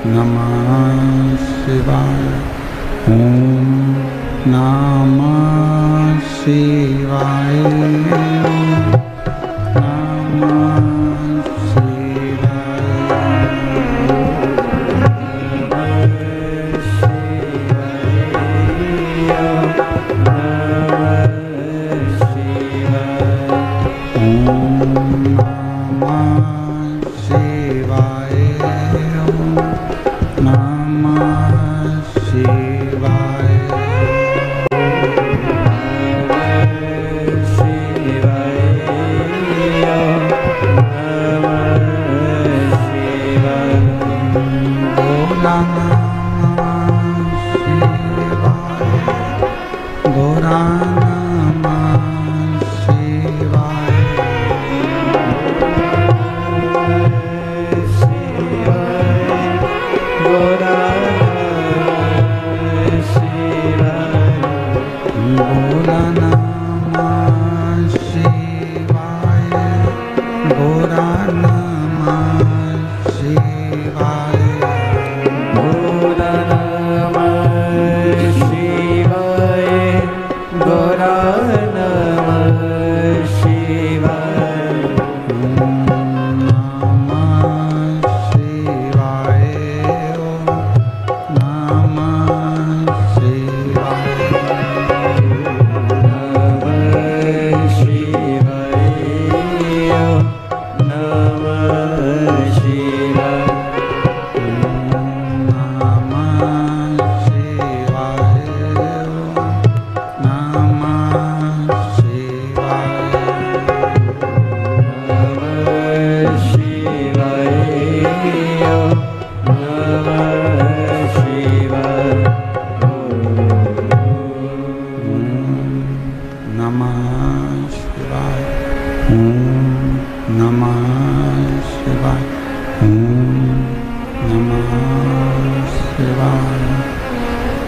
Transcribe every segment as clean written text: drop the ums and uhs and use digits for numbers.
नमः शिवाय। ओम नमः शिवाय।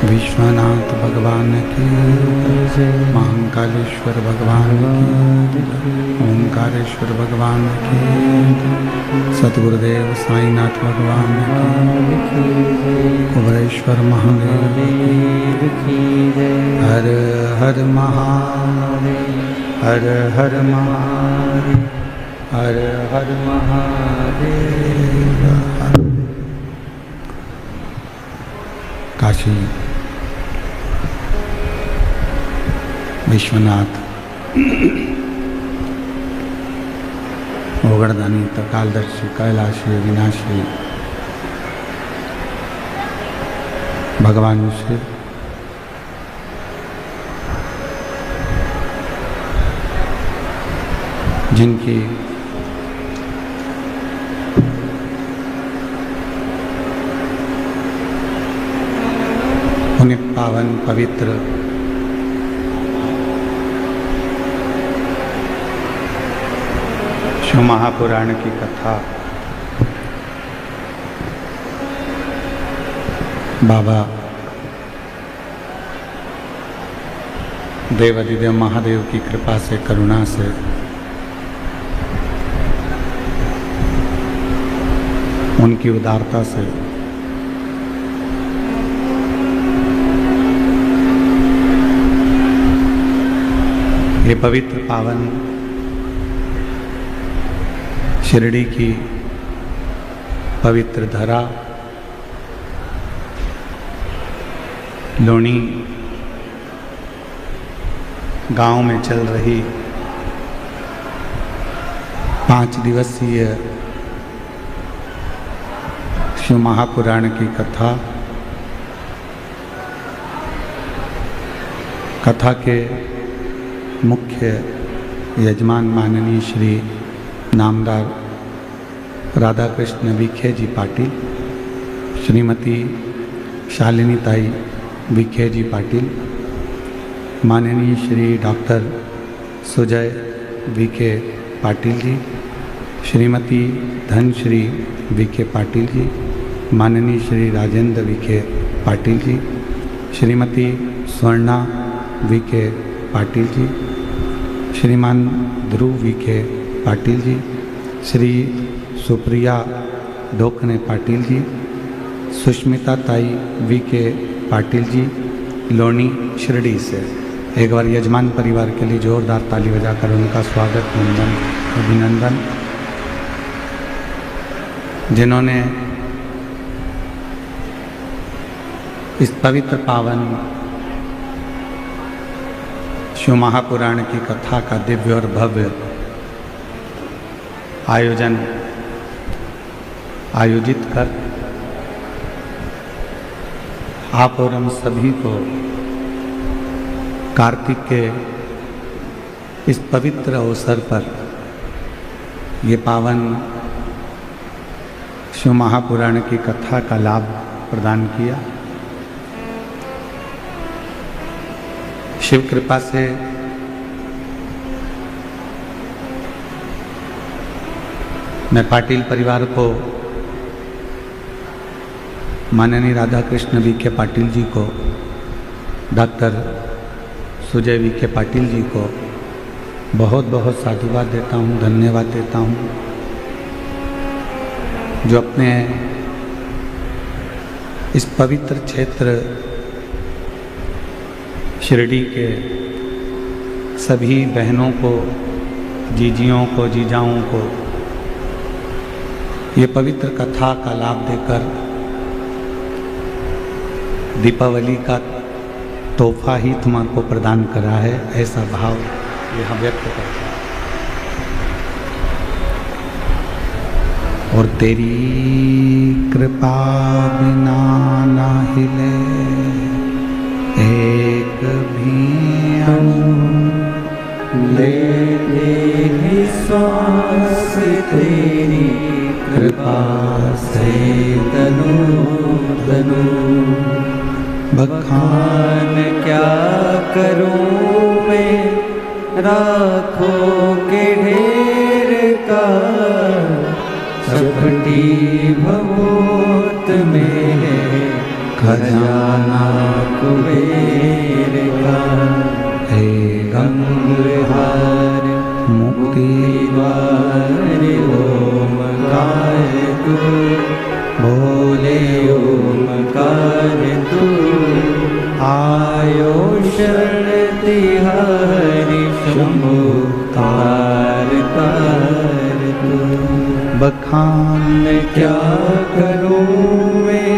विश्वनाथ भगवान की, महाकालेश्वर भगवान की, ओंकारेश्वर भगवान की, सतगुरुदेव साईनाथ भगवान की, कुबरेश्वर महादेव की। हर हर महादेव, हर हर महादेव, हर हर महादेव। काशी विश्वनाथ, ओगड़दानी, त्रिकालदर्शी, कैलाशी, विनाशी भगवान शिव जिनकी पुण्य पावन पवित्र शिव महापुराण की कथा बाबा देवाधिदेव महादेव की कृपा से, करुणा से उनकी उदारता से ये पवित्र पावन शिरडी की पवित्र धरा लोनी गांव में चल रही 5 दिवसीय शिव महापुराण की कथा के मुख्य यजमान माननीय श्री नामदार राधा कृष्ण विखे जी पाटिल, श्रीमती शालिनी ताई विखे जी पाटिल, माननीय श्री डॉक्टर सुजय विखे पाटिल जी, श्रीमती धनश्री विखे पाटिल जी, माननीय श्री राजेंद्र विखे पाटिल जी, श्रीमती स्वर्णा विखे पाटिल जी, श्रीमान ध्रुव विखे पाटिल जी, श्री सुप्रिया डोकने पाटिल जी, सुष्मिता ताई वी के पाटिल जी लोनी शिरडी से। एक बार यजमान परिवार के लिए जोरदार ताली बजाकर उनका स्वागत वंदन अभिनंदन। जिन्होंने इस पवित्र पावन शिव महापुराण की कथा का दिव्य और भव्य आयोजित कर आप और हम सभी को कार्तिक के इस पवित्र अवसर पर ये पावन शिव महापुराण की कथा का लाभ प्रदान किया। शिव कृपा से मैं पाटिल परिवार को, माननीय राधा कृष्ण विखे पाटिल जी को, डॉक्टर सुजय विखे पाटिल जी को बहुत बहुत साधुवाद देता हूँ, धन्यवाद देता हूँ, जो अपने इस पवित्र क्षेत्र शिरडी के सभी बहनों को, जीजियों को, जीजाओं को ये पवित्र कथा का लाभ देकर दीपावली का तोहफा ही तुम्हारे को प्रदान करा है, ऐसा भाव यहाँ व्यक्त करता है। और तेरी कृपा बिना ना हिले एक भी अणु, ले श्वास तेरी कृपा से तनु तनु। बखान क्या करूं मैं राखों के ढेर का, चपटी भभूत में खजाना कुबेर का। हे गंगहार मुक्ति द्वार ओमकार तू, बोले ओमकार तू। आयो शरण तिहारी शंभु तार तार तू। बखान क्या करूं मैं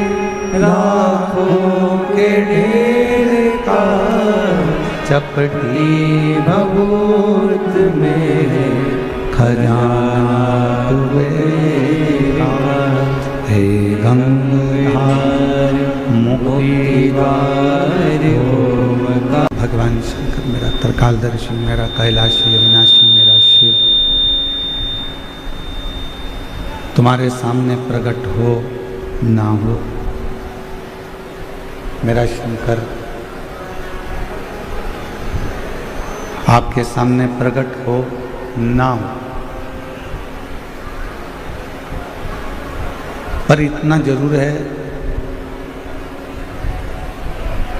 लाखों के ढेर का, चपटी भभूत में खजाना कुबेरा। हे गंगहार मुक्ति द्वार ओमकार। भगवान शंकर मेरा त्रिकालदर्शी, मेरा कैलाशी अविनाशी, मेरा शिव तुम्हारे सामने प्रकट हो ना हो, मेरा शंकर आपके सामने प्रकट हो ना हो, पर इतना जरूर है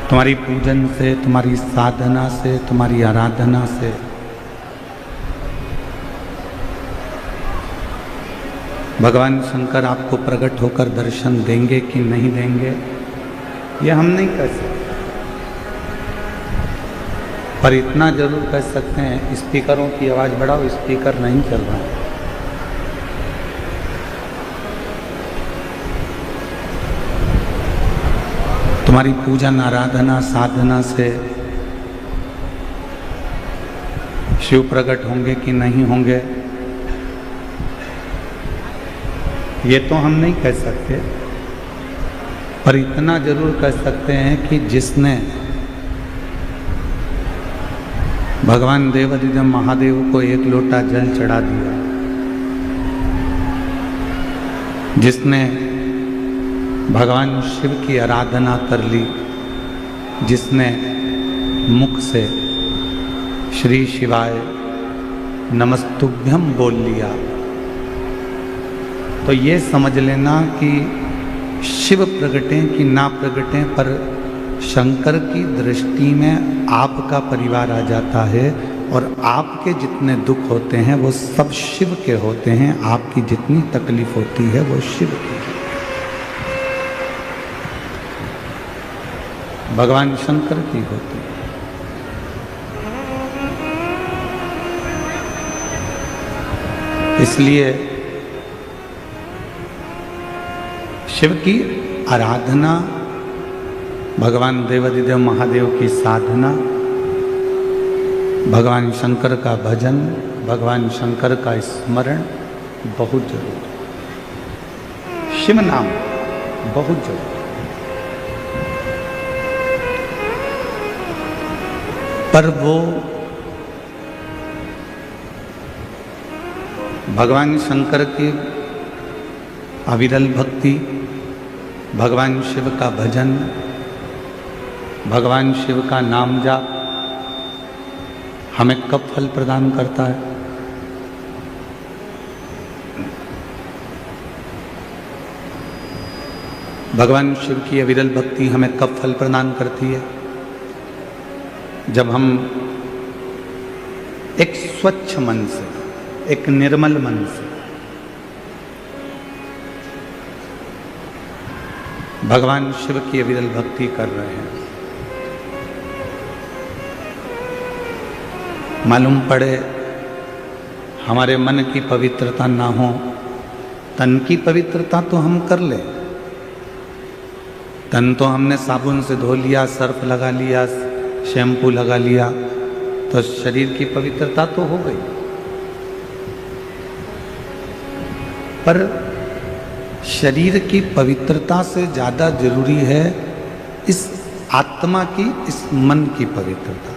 तुम्हारी पूजन से, तुम्हारी साधना से, तुम्हारी आराधना से भगवान शंकर आपको प्रकट होकर दर्शन देंगे कि नहीं देंगे ये हम नहीं कह सकते, पर इतना जरूर कह सकते हैं स्पीकरों की आवाज़ बढ़ाओ, स्पीकर नहीं चल रहा है। तुम्हारी पूजन आराधना साधना से शिव प्रकट होंगे कि नहीं होंगे ये तो हम नहीं कह सकते, पर इतना जरूर कह सकते हैं कि जिसने भगवान देवाधिदेव महादेव को एक लोटा जल चढ़ा दिया, जिसने भगवान शिव की आराधना कर ली, जिसने मुख से श्री शिवाय नमस्तुभ्यम बोल लिया, तो ये समझ लेना कि शिव प्रगटें कि ना प्रगटें, पर शंकर की दृष्टि में आपका परिवार आ जाता है और आपके जितने दुख होते हैं वो सब शिव के होते हैं, आपकी जितनी तकलीफ होती है वो शिव की। भगवान शंकर की होती है। इसलिए शिव की आराधना, भगवान देवाधिदेव महादेव की साधना, भगवान शंकर का भजन, भगवान शंकर का स्मरण बहुत जरूरी है। शिव नाम बहुत जरूरी। पर वो भगवान शंकर की अविरल भक्ति, भगवान शिव का भजन, भगवान शिव का नाम जाप हमें कब फल प्रदान करता है? भगवान शिव की अविरल भक्ति हमें कब फल प्रदान करती है? जब हम एक स्वच्छ मन से, एक निर्मल मन से भगवान शिव की अविरल भक्ति कर रहे हैं। मालूम पड़े हमारे मन की पवित्रता ना हो, तन की पवित्रता तो हम कर ले। तन तो हमने साबुन से धो लिया, सर्फ लगा लिया, शैम्पू लगा लिया, तो शरीर की पवित्रता तो हो गई। पर शरीर की पवित्रता से ज़्यादा जरूरी है इस आत्मा की, इस मन की पवित्रता,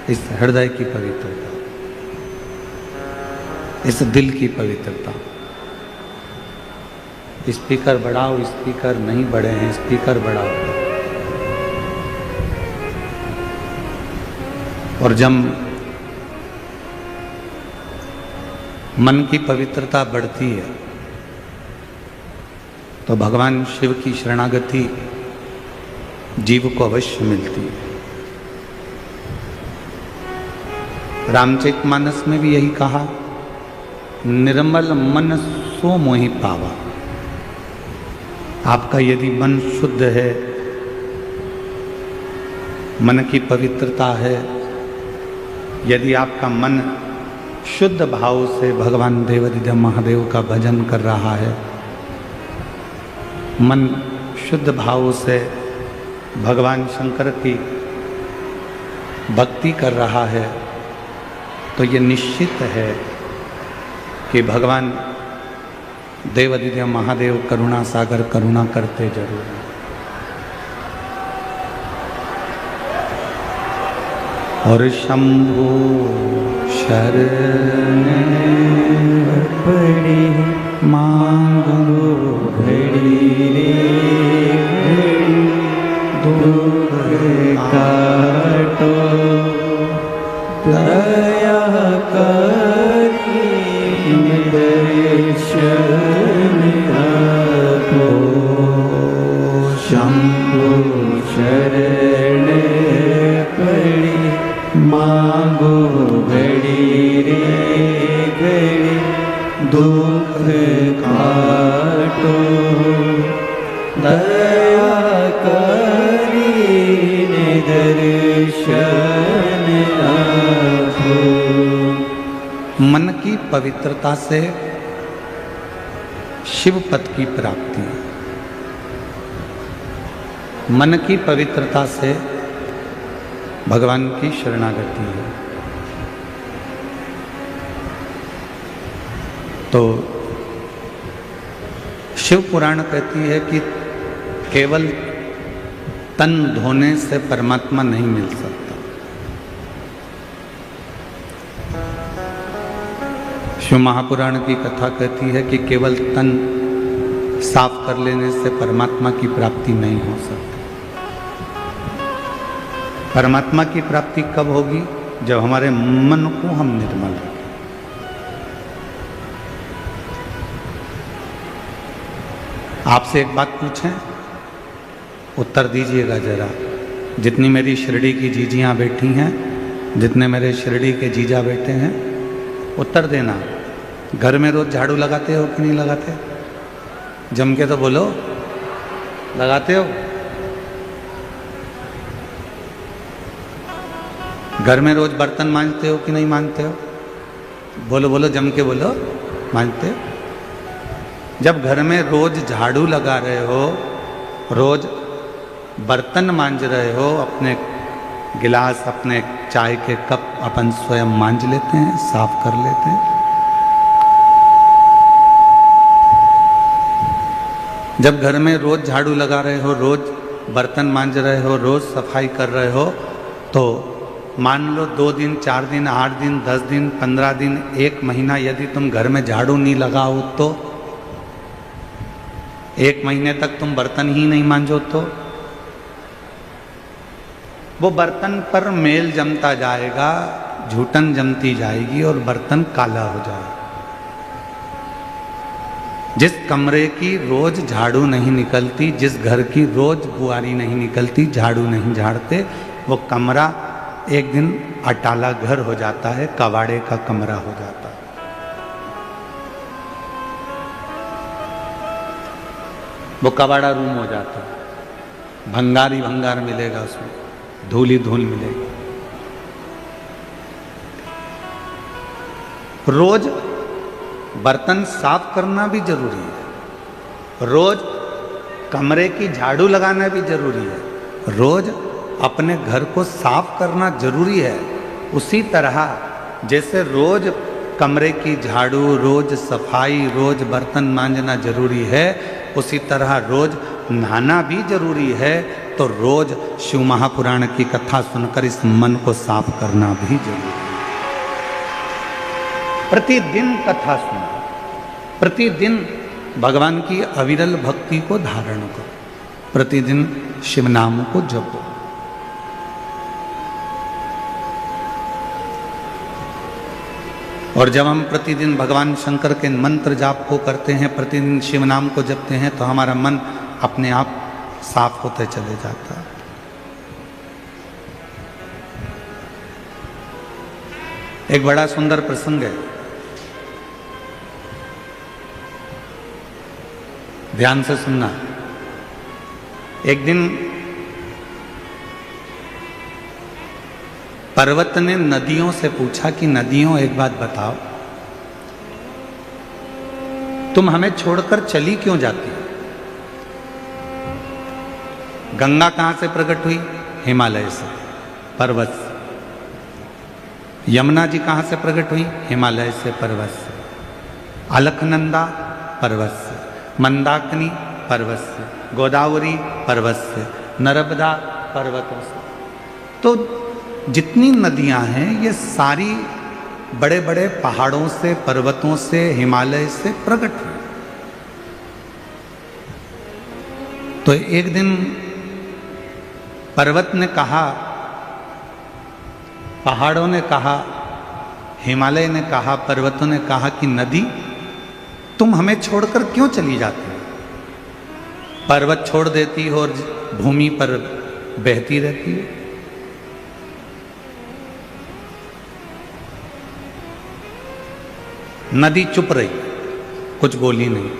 इस हृदय की पवित्रता, इस दिल की पवित्रता। स्पीकर बढ़ाओ, स्पीकर नहीं बढ़े हैं, स्पीकर बढ़ाओ। और जब मन की पवित्रता बढ़ती है तो भगवान शिव की शरणागति जीव को अवश्य मिलती है। रामचरितमानस में भी यही कहा, निर्मल मन सो मोहि पावा। आपका यदि मन शुद्ध है, मन की पवित्रता है, यदि आपका मन शुद्ध भाव से भगवान देवाधिदेव महादेव का भजन कर रहा है, मन शुद्ध भाव से भगवान शंकर की भक्ति कर रहा है, तो ये निश्चित है कि भगवान देवाधिदेव महादेव करुणा सागर करुणा करते जरूर हैं। और शंभु शरण पड़ी मांगो घड़ी रे घड़ी, दुख काटो दया करी दर्शन आपो। शंभु शरण पड़ी मांगो घड़ी रे घड़ी, दुख काटो दया करीने दर्शन आपो। मन की पवित्रता से शिव पद की प्राप्ति, मन की पवित्रता से भगवान की शरणागति है। तो शिव पुराण कहती है कि केवल तन धोने से परमात्मा नहीं मिल सकता। शिव महापुराण की कथा कहती है कि केवल तन साफ कर लेने से परमात्मा की प्राप्ति नहीं हो सकती। परमात्मा की प्राप्ति कब होगी? जब हमारे मन को हम निर्मल रखें। आपसे एक बात पूछें, उत्तर दीजिएगा जरा। जितनी मेरी शिरडी की जीजियाँ बैठी हैं, जितने मेरे शिरडी के जीजा बैठे हैं, उत्तर देना। घर में रोज झाड़ू लगाते हो कि नहीं लगाते? जम के तो बोलो, लगाते हो? घर में रोज बर्तन मांजते हो कि नहीं मांजते हो? बोलो बोलो, जम के बोलो, मांजते हो? जब घर में रोज झाड़ू लगा रहे हो, रोज बर्तन मांज रहे हो, अपने गिलास, अपने चाय के कप अपन स्वयं मांज लेते हैं, साफ कर लेते हैं। जब घर में रोज झाड़ू लगा रहे हो, रोज बर्तन मांज रहे हो, रोज सफाई कर रहे हो, तो मान लो 2 दिन, 4 दिन, 8 दिन, 10 दिन, 15 दिन, 1 महीना यदि तुम घर में झाड़ू नहीं लगाओ तो 1 महीने तक तुम बर्तन ही नहीं मांजो तो वो बर्तन पर मेल जमता जाएगा, झूठन जमती जाएगी और बर्तन काला हो जाएगा। जिस कमरे की रोज झाड़ू नहीं निकलती, जिस घर की रोज बुआरी नहीं निकलती, झाड़ू नहीं झाड़ते, वो कमरा एक दिन अटाला घर हो जाता है, कबाड़े का कमरा हो जाता है। वो कबाड़ा रूम हो जाता है, भंगार ही भंगार मिलेगा उसमें, धूल ही धूल मिलेगी। रोज बर्तन साफ करना भी जरूरी है, रोज कमरे की झाड़ू लगाना भी जरूरी है, रोज अपने घर को साफ करना जरूरी है। उसी तरह जैसे रोज कमरे की झाड़ू, रोज सफाई, रोज बर्तन मांजना जरूरी है, उसी तरह रोज नहाना भी जरूरी है। तो रोज शिव महापुराण की कथा सुनकर इस मन को साफ करना भी जरूरी है। प्रतिदिन कथा सुनो, प्रतिदिन भगवान की अविरल भक्ति को धारण करो, प्रतिदिन शिव नाम को जपो। और जब हम प्रतिदिन भगवान शंकर के मंत्र जाप को करते हैं, प्रतिदिन शिव नाम को जपते हैं, तो हमारा मन अपने आप साफ होते चले जाता है। एक बड़ा सुंदर प्रसंग है, ध्यान से सुनना। एक दिन पर्वत ने नदियों से पूछा कि नदियों एक बात बताओ, तुम हमें छोड़कर चली क्यों जाती हो? गंगा कहां से प्रकट हुई? हिमालय से, पर्वत से। यमुना जी कहां से प्रकट हुई? हिमालय से, पर्वत से। अलकनंदा पर्वत से, मंदाकिनी पर्वत से, गोदावरी पर्वत से, नर्मदा पर्वतों से। तो जितनी नदियां हैं ये सारी बड़े बड़े पहाड़ों से, पर्वतों से, हिमालय से प्रकट हुई। तो एक दिन पर्वत ने कहा, पहाड़ों ने कहा, हिमालय ने कहा, पर्वतों ने कहा कि नदी तुम हमें छोड़कर क्यों चली जाती हो? पर्वत छोड़ देती हो और भूमि पर बहती रहती है। नदी चुप रही, कुछ बोली नहीं।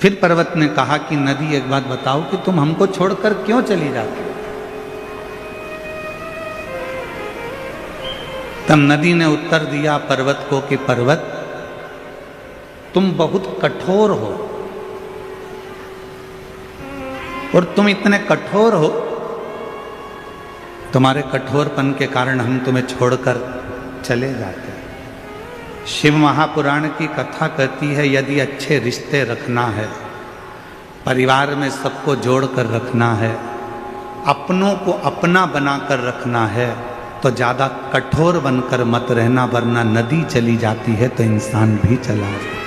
फिर पर्वत ने कहा कि नदी एक बात बताओ कि तुम हमको छोड़कर क्यों चली जाती हो? तब नदी ने उत्तर दिया पर्वत को कि पर्वत, तुम बहुत कठोर हो, और तुम इतने कठोर हो, तुम्हारे कठोरपन के कारण हम तुम्हें छोड़कर चले जाते हैं। शिव महापुराण की कथा कहती है यदि अच्छे रिश्ते रखना है, परिवार में सबको जोड़कर रखना है, अपनों को अपना बनाकर रखना है, तो ज़्यादा कठोर बनकर मत रहना, वरना नदी चली जाती है तो इंसान भी चला जाता है।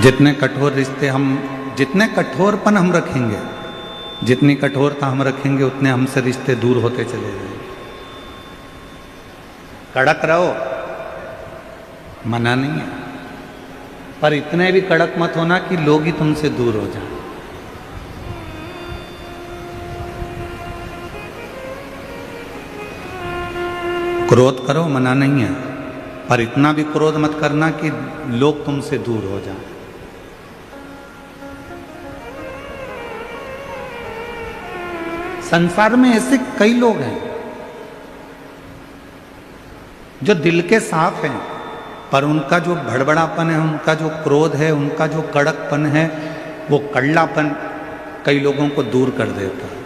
जितने कठोर रिश्ते हम, जितने कठोरपन हम रखेंगे, जितनी कठोरता हम रखेंगे, उतने हमसे रिश्ते दूर होते चले जाएंगे। कड़क रहो, मना नहीं है, पर इतने भी कड़क मत होना कि लोग ही तुमसे दूर हो जाएं। क्रोध करो, मना नहीं है, पर इतना भी क्रोध मत करना कि लोग तुमसे दूर हो जाएं। संसार में ऐसे कई लोग हैं जो दिल के साफ हैं, पर उनका जो भड़बड़ापन है, उनका जो क्रोध है, उनका जो कड़कपन है, वो कड़लापन कई लोगों को दूर कर देता है।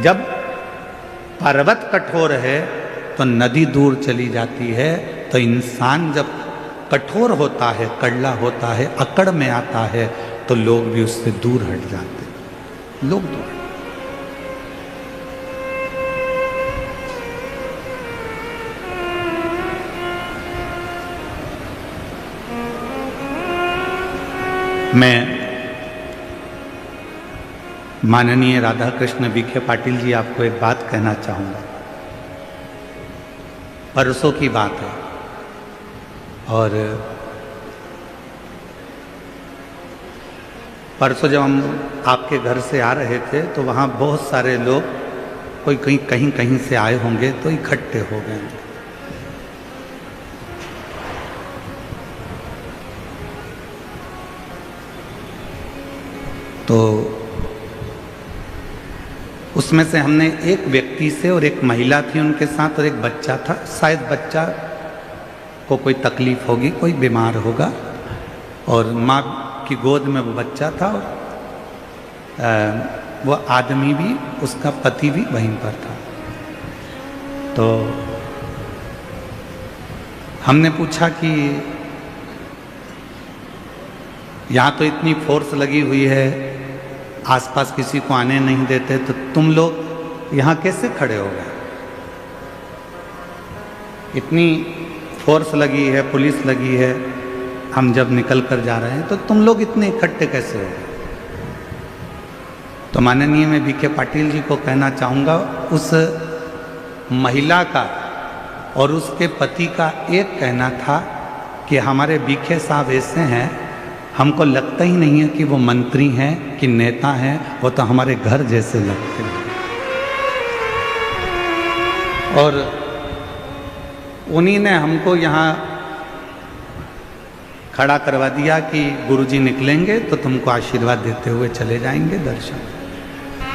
जब पर्वत कठोर है तो नदी दूर चली जाती है, तो इंसान जब कठोर होता है, कड़ला होता है, अकड़ में आता है, तो लोग भी उससे दूर हट जाते हैं। लोग दूर। मैं माननीय राधा कृष्ण विखे पाटिल जी आपको एक बात कहना चाहूँगा। परसों की बात है और परसों जब हम आपके घर से आ रहे थे तो वहाँ बहुत सारे लोग, कोई कहीं से आए होंगे तो इकट्ठे हो गए। तो उसमें से हमने एक व्यक्ति से, और एक महिला थी उनके साथ, और एक बच्चा था। शायद बच्चा को कोई तकलीफ होगी, कोई बीमार होगा, और माँ की गोद में वो बच्चा था, और वो आदमी भी, उसका पति भी वहीं पर था। तो हमने पूछा कि यहाँ तो इतनी फोर्स लगी हुई है, आसपास किसी को आने नहीं देते, तो तुम लोग यहाँ कैसे खड़े हो गए? इतनी फोर्स लगी है, पुलिस लगी है, हम जब निकल कर जा रहे हैं, तो तुम लोग इतने इकट्ठे कैसे हो गए? तो माननीय मैं विखे पाटिल जी को कहना चाहूँगा, उस महिला का और उसके पति का एक कहना था कि हमारे विखे साहब ऐसे हैं, हमको लगता ही नहीं है कि वो मंत्री हैं कि नेता हैं, वो तो हमारे घर जैसे लगते हैं। और उन्हीं ने हमको यहाँ खड़ा करवा दिया कि गुरुजी निकलेंगे तो तुमको आशीर्वाद देते हुए चले जाएंगे दर्शन।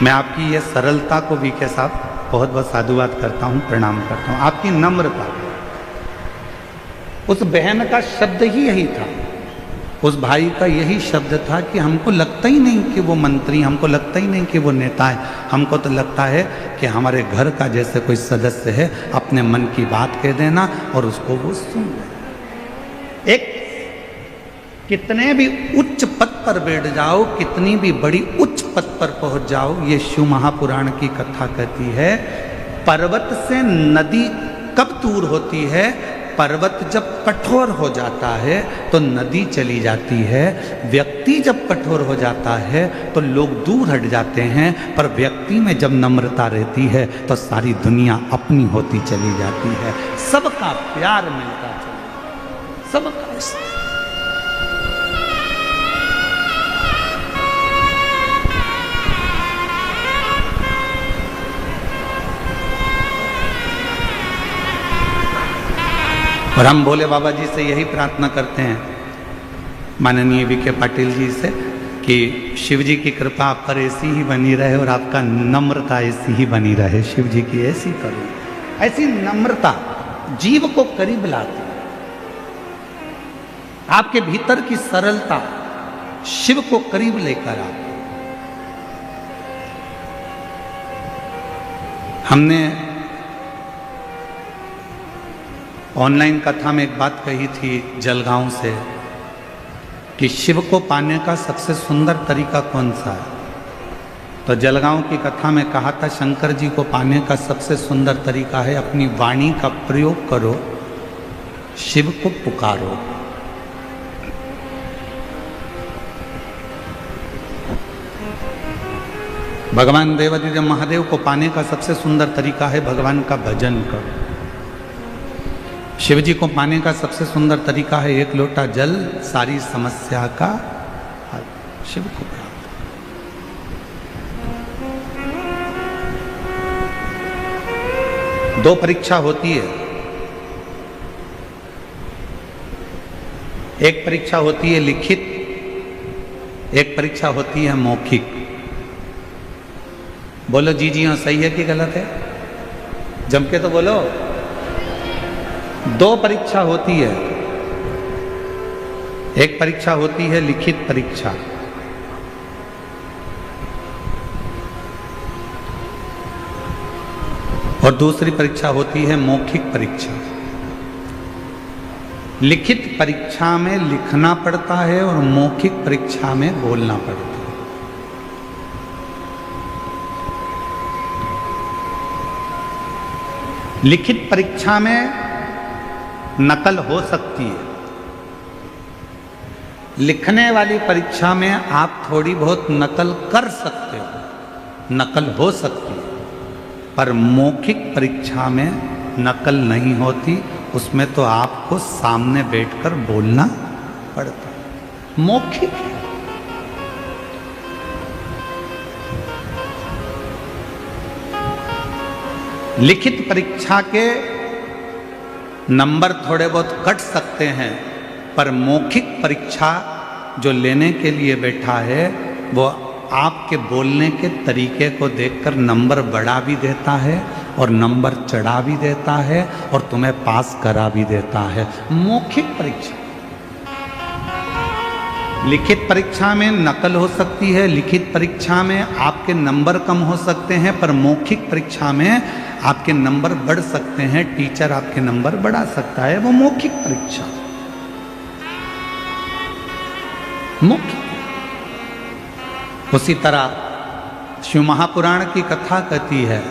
मैं आपकी ये सरलता को विखे साहब बहुत बहुत साधुवाद करता हूँ, प्रणाम करता हूँ। आपकी नम्रता, उस बहन का शब्द ही यही था, उस भाई का यही शब्द था कि हमको लगता ही नहीं कि वो मंत्री, हमको लगता ही नहीं कि वो नेता है, हमको तो लगता है कि हमारे घर का जैसे कोई सदस्य है, अपने मन की बात कह देना और उसको वो सुन ले। एक कितने भी उच्च पद पर बैठ जाओ, कितनी भी बड़ी उच्च पद पर पहुंच जाओ, ये शिव महापुराण की कथा कहती है, पर्वत से नदी कब दूर होती है? पर्वत जब कठोर हो जाता है तो नदी चली जाती है। व्यक्ति जब कठोर हो जाता है तो लोग दूर हट जाते हैं, पर व्यक्ति में जब नम्रता रहती है तो सारी दुनिया अपनी होती चली जाती है। सबका प्यार मिलता चला, सबका। और हम भोले बाबा जी से यही प्रार्थना करते हैं, माननीय विखे पाटिल जी से, कि शिव जी की कृपा आप पर ऐसी ही बनी रहे और आपका नम्रता ऐसी ही बनी रहे। शिव जी की ऐसी करो, ऐसी नम्रता जीव को करीब लाती, आपके भीतर की सरलता शिव को करीब लेकर आती। हमने ऑनलाइन कथा में एक बात कही थी जलगांव से कि शिव को पाने का सबसे सुंदर तरीका कौन सा है? तो जलगांव की कथा में कहा था, शंकर जी को पाने का सबसे सुंदर तरीका है अपनी वाणी का प्रयोग करो, शिव को पुकारो। भगवान देवादिदेव महादेव को पाने का सबसे सुंदर तरीका है भगवान का भजन करो। शिव जी को पाने का सबसे सुंदर तरीका है एक लोटा जल, सारी समस्या का हल। शिव को प्राप्त। दो परीक्षा होती है। एक परीक्षा होती है लिखित, एक परीक्षा होती है मौखिक। बोलो जी जी हाँ, सही है कि गलत है? जम के तो बोलो। दो परीक्षा होती है। एक परीक्षा होती है लिखित परीक्षा, और दूसरी परीक्षा होती है मौखिक परीक्षा। लिखित परीक्षा में लिखना पड़ता है और मौखिक परीक्षा में बोलना पड़ता है। लिखित परीक्षा में नकल हो सकती है, लिखने वाली परीक्षा में आप थोड़ी बहुत नकल कर सकते हो, नकल हो सकती है, पर मौखिक परीक्षा में नकल नहीं होती। उसमें तो आपको सामने बैठकर बोलना पड़ता है। मौखिक है। लिखित परीक्षा के नंबर थोड़े बहुत कट सकते हैं, पर मौखिक परीक्षा जो लेने के लिए बैठा है वो आपके बोलने के तरीके को देखकर नंबर बढ़ा भी देता है और नंबर चढ़ा भी देता है और तुम्हें पास करा भी देता है। मौखिक परीक्षा। लिखित परीक्षा में नकल हो सकती है, लिखित परीक्षा में आपके नंबर कम हो सकते हैं, पर मौखिक परीक्षा में आपके नंबर बढ़ सकते हैं, टीचर आपके नंबर बढ़ा सकता है। वो मौखिक परीक्षा। मौखिक। उसी तरह शिव महापुराण की कथा कहती है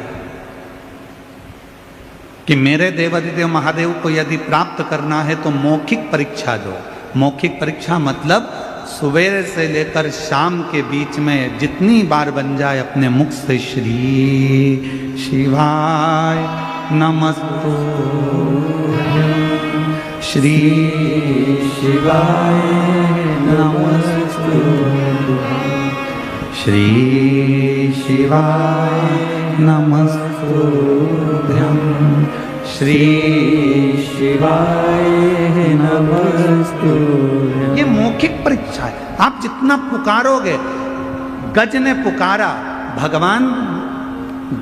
कि मेरे देवाधिदेव महादेव को यदि प्राप्त करना है तो मौखिक परीक्षा दो। मौखिक परीक्षा मतलब सुबह से लेकर शाम के बीच में जितनी बार बन जाए अपने मुख से श्री शिवाय नमस्तु, श्री शिवाय नमस्तु, श्री शिवाय नमस्तुभ्यं, श्री शिवाय नमस्तुभ्यं। ये मौखिक परीक्षा है। आप जितना पुकारोगे, गज ने पुकारा, भगवान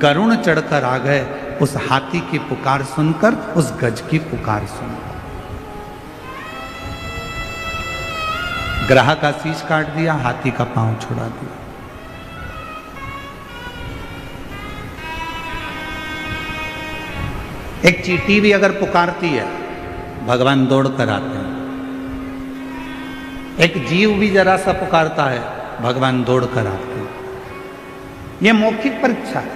गरुण चढ़कर आ गए उस हाथी की पुकार सुनकर, उस गज की पुकार सुनकर। ग्राह का शीश काट दिया, हाथी का पांव छुड़ा दिया। एक चींटी भी अगर पुकारती है, भगवान दौड़ कर आते हैं। एक जीव भी जरा सा पुकारता है, भगवान दौड़ कर आते हैं। यह मौखिक परीक्षा है।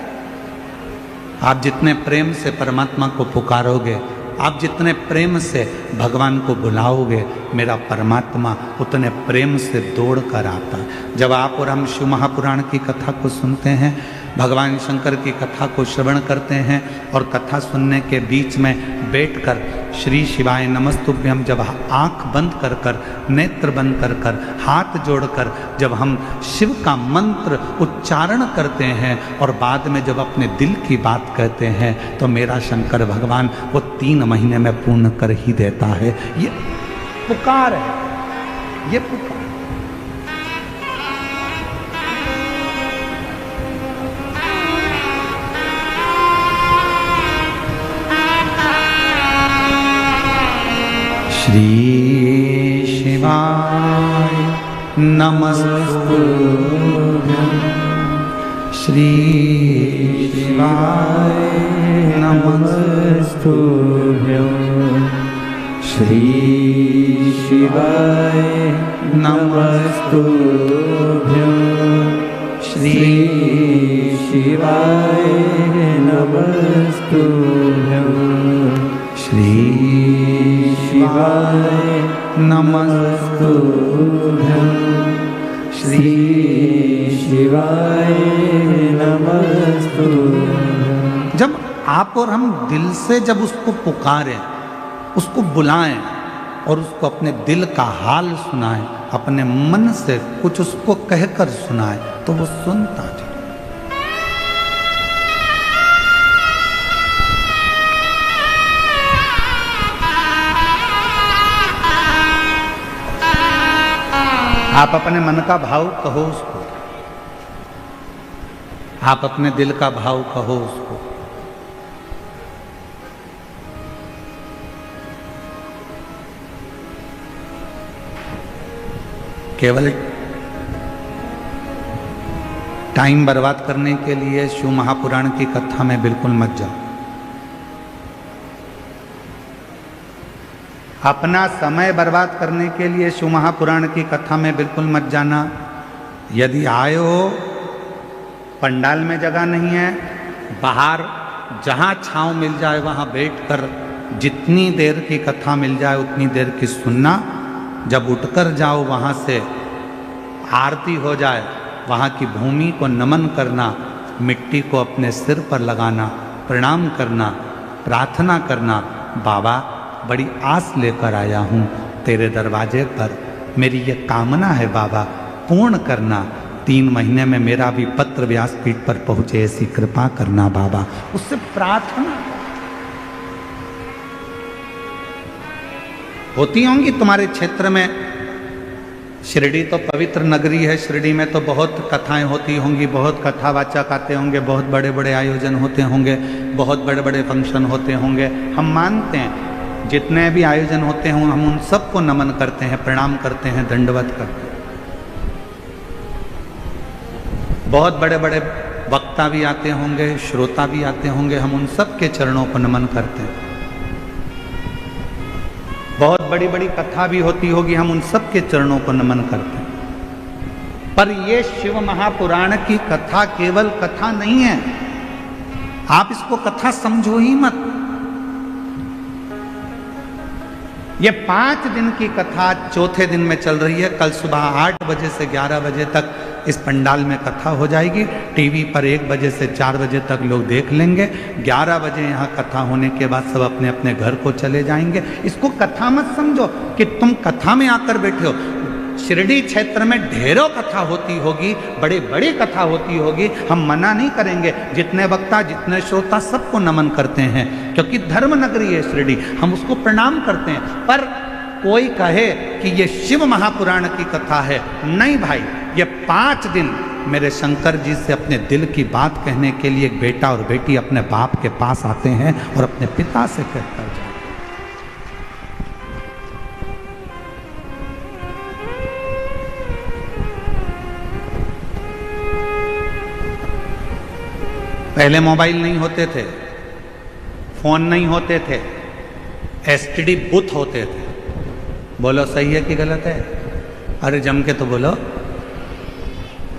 आप जितने प्रेम से परमात्मा को पुकारोगे, आप जितने प्रेम से भगवान को बुलाओगे, मेरा परमात्मा उतने प्रेम से दौड़ कर आता है। जब आप और हम शिव महापुराण की कथा को सुनते हैं, भगवान शंकर की कथा को श्रवण करते हैं और कथा सुनने के बीच में बैठकर श्री शिवाय नमस्तुभ्यम जब आंख बंद कर कर, नेत्र बंद कर कर, हाथ जोड़कर जब हम शिव का मंत्र उच्चारण करते हैं और बाद में जब अपने दिल की बात कहते हैं, तो मेरा शंकर भगवान वो 3 महीने में पूर्ण कर ही देता है। ये पुकार है, ये पुकार। श्री शिवाय नमस्तुभ्यं, श्री शिवाय नमस्तुभ्यं, श्री शिवाय नमस्तुभ्यं, श्री शिवाय नमस्तुभ्यं, श्री शिवाय नमस्तुभ्यं, श्री शिवाय नमस्तुभ्यं। जब आप और हम दिल से जब उसको पुकारें, उसको बुलाएं और उसको अपने दिल का हाल सुनाएं, अपने मन से कुछ उसको कहकर सुनाएं, तो वो सुनता है। आप अपने मन का भाव कहो उसको, आप अपने दिल का भाव कहो उसको। केवल टाइम बर्बाद करने के लिए शिव महापुराण की कथा में बिल्कुल मत जाओ। अपना समय बर्बाद करने के लिए शिव महापुराण की कथा में बिल्कुल मत जाना। यदि आए हो, पंडाल में जगह नहीं है, बाहर जहाँ छांव मिल जाए वहाँ बैठकर जितनी देर की कथा मिल जाए उतनी देर की सुनना। जब उठकर जाओ वहाँ से आरती हो जाए, वहाँ की भूमि को नमन करना, मिट्टी को अपने सिर पर लगाना, प्रणाम करना, प्रार्थना करना, बाबा बड़ी आस लेकर आया हूँ तेरे दरवाजे पर, मेरी ये कामना है बाबा पूर्ण करना। 3 महीने में मेरा भी पत्र व्यासपीठ पर पहुँचे, ऐसी कृपा करना बाबा। उससे प्रार्थना होती होंगी तुम्हारे क्षेत्र में। शिरडी तो पवित्र नगरी है, शिरडी में तो बहुत कथाएं होती होंगी, बहुत कथावाचक आते होंगे, बहुत बड़े बड़े आयोजन होते होंगे, बहुत बड़े बड़े फंक्शन होते होंगे। हम मानते हैं जितने भी आयोजन होते हों हम उन सबको नमन करते हैं, प्रणाम करते हैं, दंडवत करते हैं। बहुत बड़े बड़े वक्ता भी आते होंगे, श्रोता भी आते होंगे, हम उन सब के चरणों को नमन करते हैं। बहुत बड़ी बड़ी कथा भी होती होगी, हम उन सब के चरणों को नमन करते हैं। पर ये शिव महापुराण की कथा केवल कथा नहीं है, आप इसको कथा समझो ही मत। ये 5 दिन की कथा चौथे दिन में चल रही है। कल सुबह 8 बजे से 11 बजे तक इस पंडाल में कथा हो जाएगी। टीवी पर 1 बजे से 4 बजे तक लोग देख लेंगे। 11 बजे यहाँ कथा होने के बाद सब अपने अपने घर को चले जाएंगे। इसको कथा मत समझो कि तुम कथा में आकर बैठे हो। शिरडी क्षेत्र में ढेरों कथा होती होगी, बड़ी बड़ी कथा होती होगी, हम मना नहीं करेंगे। जितने वक्ता जितने श्रोता सबको नमन करते हैं, क्योंकि धर्म नगरी है शिरडी, हम उसको प्रणाम करते हैं। पर कोई कहे कि ये शिव महापुराण की कथा है, नहीं भाई, ये 5 दिन मेरे शंकर जी से अपने दिल की बात कहने के लिए एक बेटा और बेटी अपने बाप के पास आते हैं और अपने पिता से कहकर जाते हैं। पहले मोबाइल नहीं होते थे, फोन नहीं होते थे, एसटीडी बूथ होते थे। बोलो सही है कि गलत है? अरे जम के तो बोलो।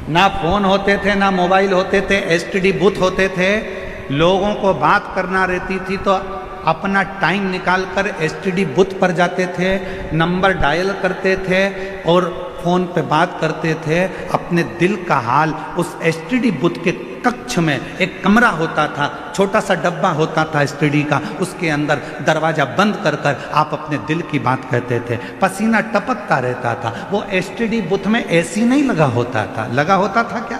ना फोन होते थे, ना मोबाइल होते थे, एसटीडी बूथ होते थे। लोगों को बात करना रहती थी तो अपना टाइम निकालकर एसटीडी बूथ पर जाते थे, नंबर डायल करते थे और फोन पे बात करते थे। अपने दिल का हाल उस एसटीडी बूथ के कक्ष में एक कमरा होता था, छोटा सा डब्बा होता था एसटीडी का, उसके अंदर दरवाजा बंद कर कर आप अपने दिल की बात कहते थे। पसीना टपकता रहता था। वो एसटीडी बूथ में एसी नहीं लगा होता था, लगा होता था क्या?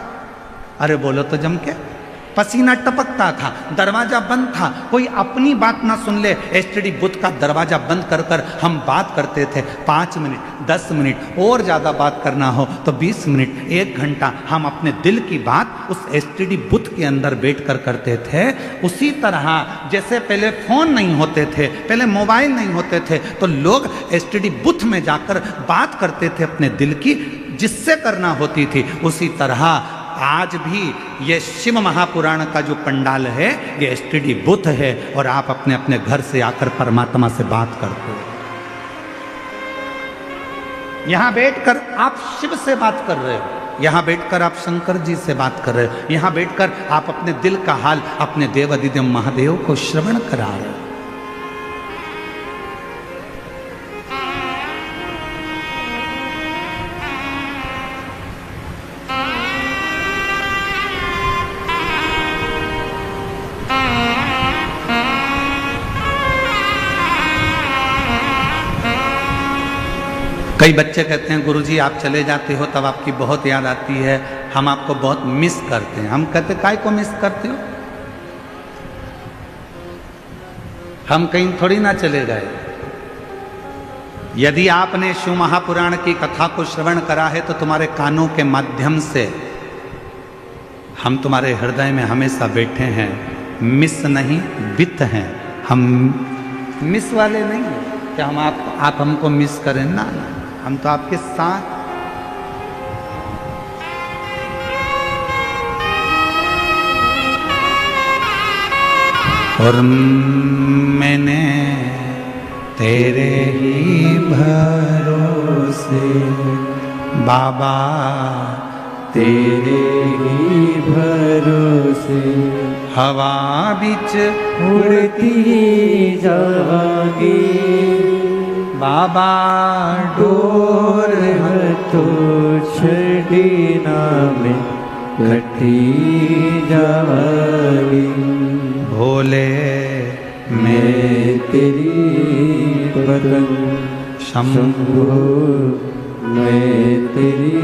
अरे बोलो तो जम के। पसीना टपकता था, दरवाजा बंद था, कोई अपनी बात ना सुन ले, एसटीडी बूथ का दरवाजा बंद कर कर हम बात करते थे। 5 मिनट, 10 मिनट और ज़्यादा बात करना हो तो 20 मिनट, 1 घंटा हम अपने दिल की बात उस एसटीडी बूथ के अंदर बैठ कर करते थे। उसी तरह जैसे पहले फ़ोन नहीं होते थे, पहले मोबाइल नहीं होते थे, तो लोग एसटीडी बूथ में जाकर बात करते थे अपने दिल की, जिससे करना होती थी। उसी तरह आज भी ये शिव महापुराण का जो पंडाल है ये एसटीडी बूथ है और आप अपने अपने घर से आकर परमात्मा से बात करते हो। यहां बैठकर आप शिव से बात कर रहे हो, यहां बैठकर आप शंकर जी से बात कर रहे हो, यहां बैठकर आप अपने दिल का हाल अपने देव अधिदेव महादेव को श्रवण करा रहे हो। कई बच्चे कहते हैं गुरुजी आप चले जाते हो तब आपकी बहुत याद आती है, हम आपको बहुत मिस करते हैं। हम कहते काय को मिस करते हो? हम कहीं थोड़ी ना चले गए, यदि आपने शिव महापुराण की कथा को श्रवण करा है तो तुम्हारे कानों के माध्यम से हम तुम्हारे हृदय में हमेशा बैठे हैं। मिस नहीं वित्त हैं हम, मिस वाले नहीं हैं कि हम आप हमको मिस करें ना, हम तो आपके साथ। और मैंने तेरे ही भरोसे बाबा, तेरे ही भरोसे हवा बिच उड़ती जावांगी बाबा, डोर तो छड़ी में कटी जावांगी। भोले मैं तेरी पतंग शंभो, मैं तेरी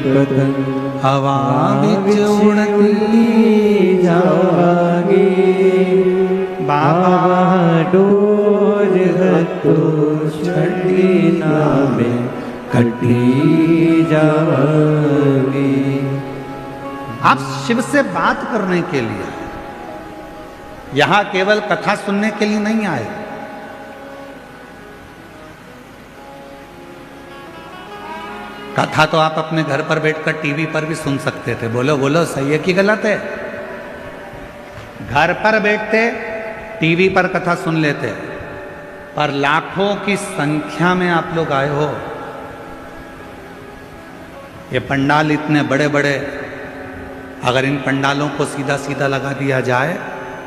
पतंग हवा बिच उड़ती जावांगी बाबा, डोर तो छड़ी में कटी जावांगी। आप शिव से बात करने के लिए, यहां केवल कथा सुनने के लिए नहीं आए। कथा तो आप अपने घर पर बैठकर टीवी पर भी सुन सकते थे। बोलो बोलो, सही है कि गलत है? घर पर बैठते टीवी पर कथा सुन लेते, पर लाखों की संख्या में आप लोग आए हो। ये पंडाल इतने बड़े बड़े, अगर इन पंडालों को सीधा सीधा लगा दिया जाए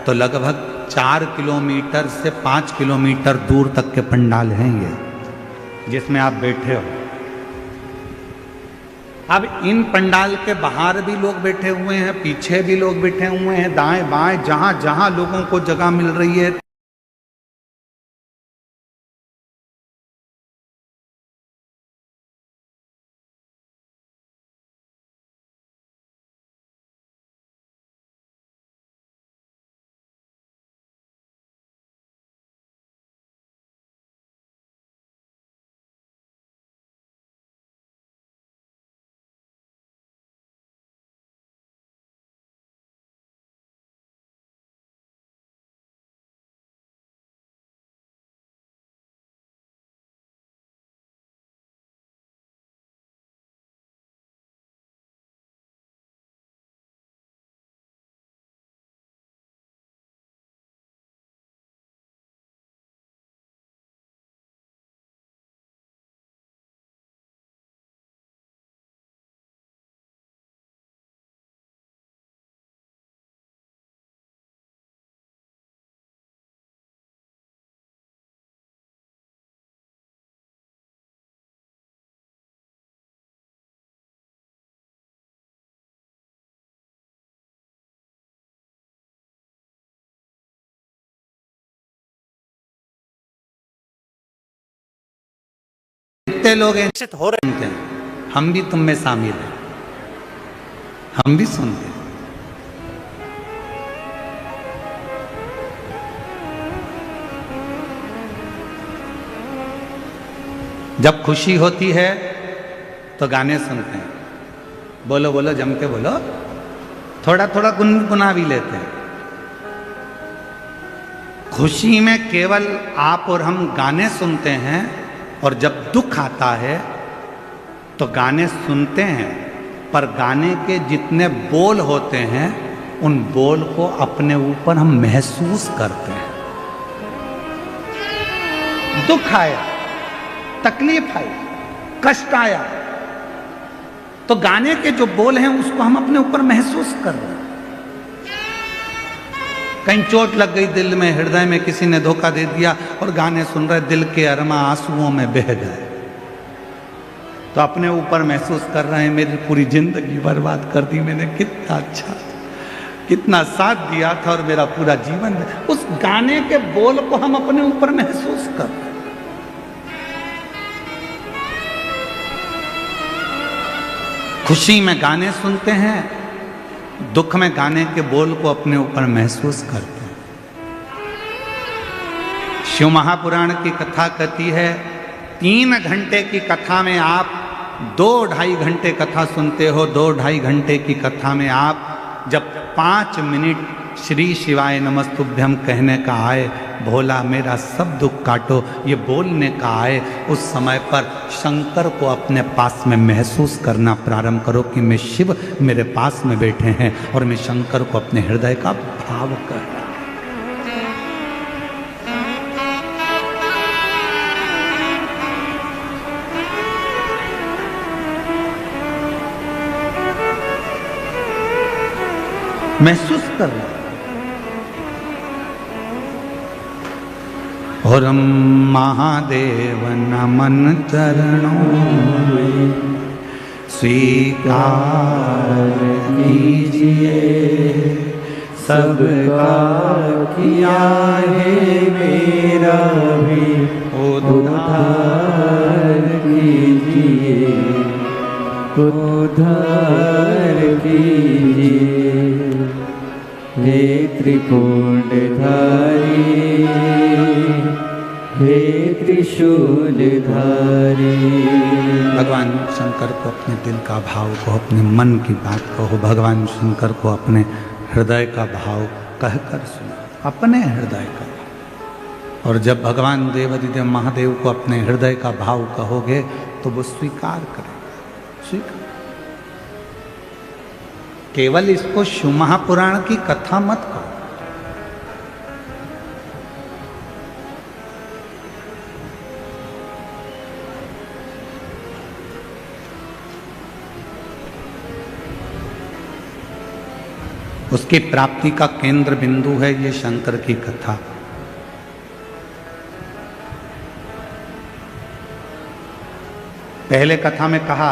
तो लगभग 4 किलोमीटर से 5 किलोमीटर दूर तक के पंडाल हैं ये, जिसमें आप बैठे हो। अब इन पंडाल के बाहर भी लोग बैठे हुए हैं, पीछे भी लोग बैठे हुए हैं, दाएं बाएं जहां जहां लोगों को जगह मिल रही है। कितने लोग हो रहे हैं, हम भी तुम में शामिल हैं, हम भी सुनते हैं। जब खुशी होती है तो गाने सुनते हैं। बोलो बोलो, जम के बोलो, थोड़ा थोड़ा गुनगुना भी लेते हैं। खुशी में केवल आप और हम गाने सुनते हैं, और जब दुख आता है तो गाने सुनते हैं, पर गाने के जितने बोल होते हैं उन बोल को अपने ऊपर हम महसूस करते हैं। दुख आया, तकलीफ आई, कष्ट आया, तो गाने के जो बोल हैं उसको हम अपने ऊपर महसूस कर रहे हैं। कहीं चोट लग गई दिल में, हृदय में किसी ने धोखा दे दिया, और गाने सुन रहे, दिल के अरमा आंसुओं में बह गए, तो अपने ऊपर महसूस कर रहे हैं मेरी पूरी जिंदगी बर्बाद कर दी मैंने, कितना अच्छा, कितना साथ दिया था, और मेरा पूरा जीवन। उस गाने के बोल को हम अपने ऊपर महसूस कर रहे हैं। खुशी में गाने सुनते हैं, दुख में गाने के बोल को अपने ऊपर महसूस करते हैं। शिव महापुराण की कथा कहती है 3 घंटे की कथा में आप 2-2.5 घंटे कथा सुनते हो। 2-2.5 घंटे की कथा में आप जब 5 मिनट श्री शिवाय नमस्तुभ्यम कहने का आए, भोला मेरा सब दुख काटो, ये बोलने का आए, उस समय पर शंकर को अपने पास में महसूस करना प्रारंभ करो कि मैं शिव मेरे पास में बैठे हैं और मैं शंकर को अपने हृदय का भाव कर रहा हूं। महसूस कर रहा और महादेव नमन चरणों में स्वीकार कीजिए, सबका किया है मेरा भी उद्धार कीजिए, उद्धार कीजिए। हे त्रिकोणधारी, हे त्रिशूलधारी। भगवान शंकर को अपने दिल का भाव को, अपने मन की बात कहो, भगवान शंकर को अपने हृदय का भाव कहकर सुनो, अपने हृदय का। और जब भगवान देवाधिदेव महादेव को अपने हृदय का भाव कहोगे तो वो स्वीकार करेगा, स्वीकार। केवल इसको शिव महापुराण की कथा मत कहो, उसकी प्राप्ति का केंद्र बिंदु है ये शंकर की कथा। पहले कथा में कहा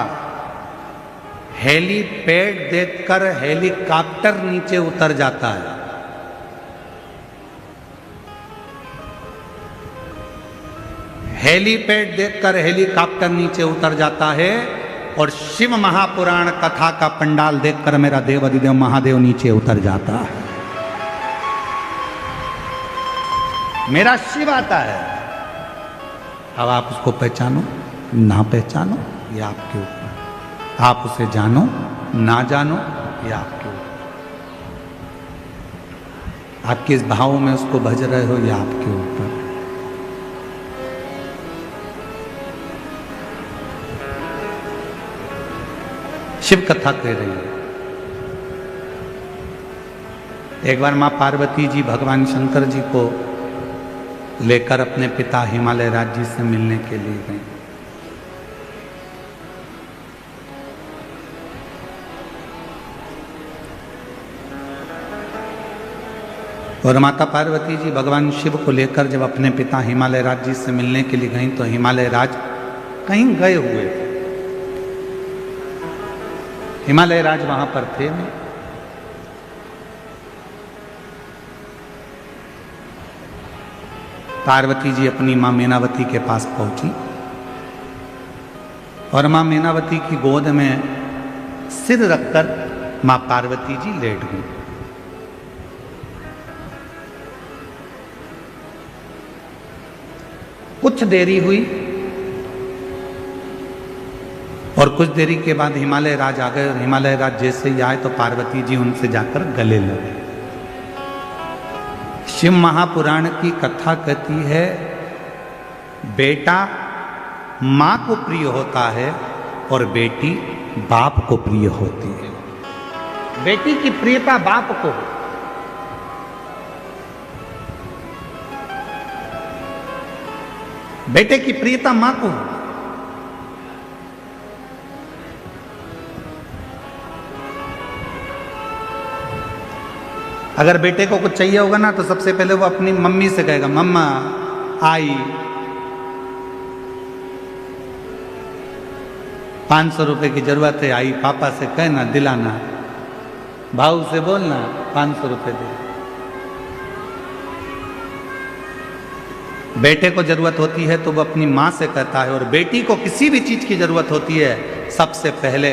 हेलीपैड देखकर हेलीकॉप्टर नीचे उतर जाता है। हेलीपैड देखकर हेलीकॉप्टर नीचे उतर जाता है और शिव महापुराण कथा का पंडाल देखकर मेरा देवाधिदेव महादेव नीचे उतर जाता है। मेरा शिव आता है। अब आप उसको पहचानो ना पहचानो ये आपके ऊपर, आप उसे जानो ना जानो ये आपके ऊपर, आप किस भाव में उसको भज रहे हो ये आपके ऊपर। शिव कथा कह रही है। एक बार मां पार्वती जी भगवान शंकर जी को लेकर अपने पिता हिमालय राज जी से मिलने के लिए गए। और माता पार्वती जी भगवान शिव को लेकर जब अपने पिता हिमालय राज जी से मिलने के लिए गई तो हिमालय राज कहीं गए हुए थे। हिमालय राज वहां पर थे नहीं। पार्वती जी अपनी मां मीनावती के पास पहुंची और मां मीनावती की गोद में सिर रखकर मां पार्वती जी लेट गई। कुछ देरी हुई और कुछ देरी के बाद हिमालय राज आ गए और हिमालय राज जैसे ही आए तो पार्वती जी उनसे जाकर गले लगे। शिव महापुराण की कथा कहती है बेटा मां को प्रिय होता है और बेटी बाप को प्रिय होती है। बेटी की प्रियता बाप को, बेटे की प्रियता मां को। अगर बेटे को कुछ चाहिए होगा ना तो सबसे पहले वो अपनी मम्मी से कहेगा मम्मा आई 500 रुपए की जरूरत है, आई पापा से कहना दिलाना, भाऊ से बोलना 500 रुपए दे। बेटे को जरूरत होती है तो वो अपनी माँ से कहता है और बेटी को किसी भी चीज की जरूरत होती है सबसे पहले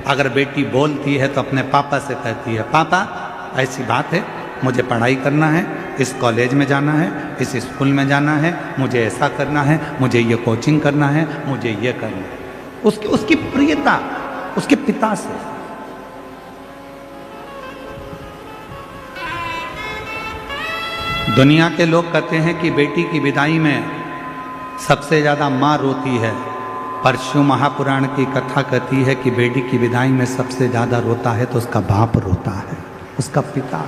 अगर बेटी बोलती है तो अपने पापा से कहती है पापा ऐसी बात है मुझे पढ़ाई करना है, इस कॉलेज में जाना है, इस स्कूल में जाना है, मुझे ऐसा करना है, मुझे ये कोचिंग करना है, मुझे ये करना है। उसकी प्रियता उसके पिता से। दुनिया के लोग कहते हैं कि बेटी की विदाई में सबसे ज्यादा माँ रोती है, पर शिव महापुराण की कथा कहती है कि बेटी की विदाई में सबसे ज्यादा रोता है तो उसका बाप रोता है, उसका पिता।